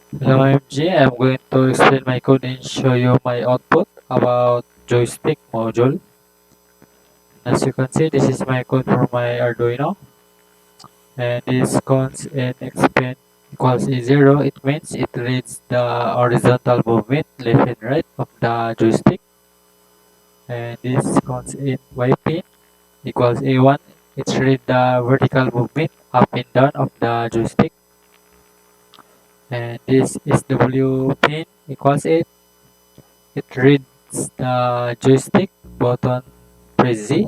Hello MG, I'm going to explain my code and show you my output about joystick module. As you can see, this is my code for my Arduino, and this const in expand equals a 0. It means it reads the horizontal movement left and right of the joystick, and this const in ypin equals a1. It reads the vertical movement up and down of the joystick, and this is w pin equals 8. It reads the joystick button, press Z.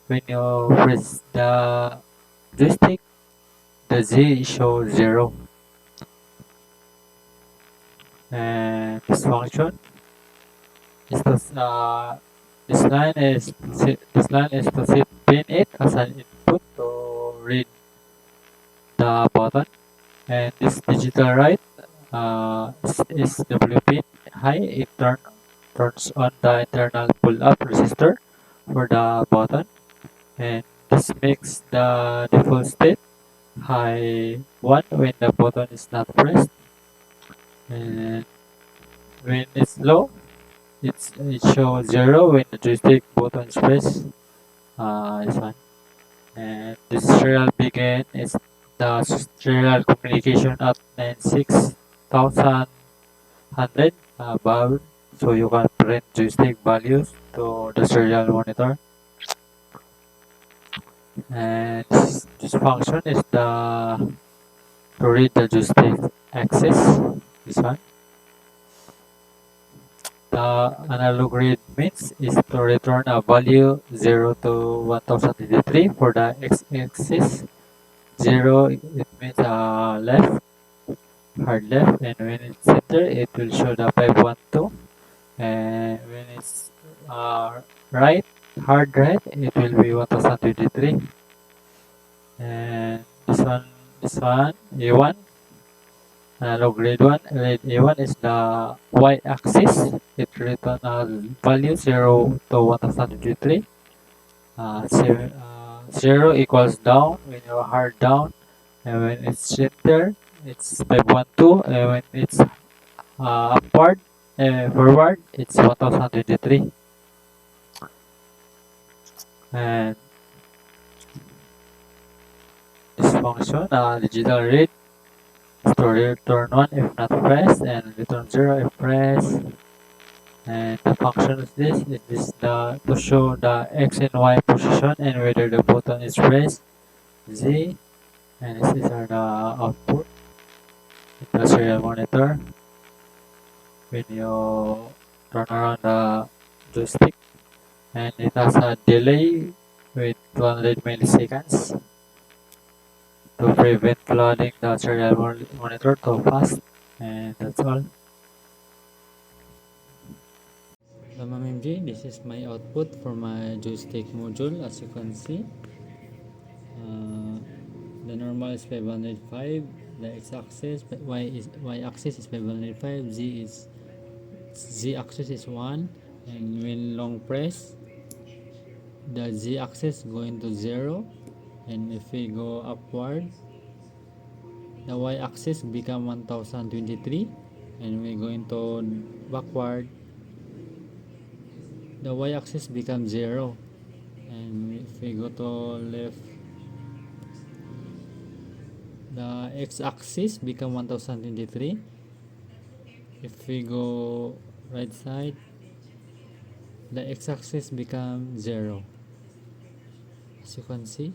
When you press the joystick, the Z shows 0. And this function is this line is to set pin 8 as an input to read the button. And this digital write is W pin high. It turns on the internal pull-up resistor for the button, and this makes the default state high 1 when the button is not pressed, and when it's low, it shows 0 when the joystick button is pressed. This one. And this serial begin is the serial communication at 96100 bar, so you can print joystick values to the serial monitor. And this function is to read the joystick axis. This one. The analog read means is to return a value 0 to 1023 for the x-axis. 0 it means left, hard left, and when it's center it will show the 512, and when it's right, hard right, it will be 1023. And this one A1, analog grade 1. Grade A1 is the y-axis. It return a value 0 to 1023. 0 equals down when you're hard down, and when it's center, it's 512, and when it's upward, forward, it's 1023. And this function, digital read, is to return 1 if not pressed, and return 0 if pressed. And the function is the to show the x and y position and whether the button is pressed, Z, and these are the output in the serial monitor when you turn around the joystick, and it has a delay with 200 milliseconds to prevent flooding the serial monitor too fast. And that's all. Hello Ma'am MJ, this is my output for my joystick module. As you can see, uh, the normal is 505, the x-axis, y-axis is 505, z-axis is 1, and when long press, the z-axis going to 0, and if we go upward, the y-axis become 1023, and we going to backward, the y-axis becomes 0, and if we go to left, the x-axis become 1023. If we go right side, the x-axis become 0, as you can see.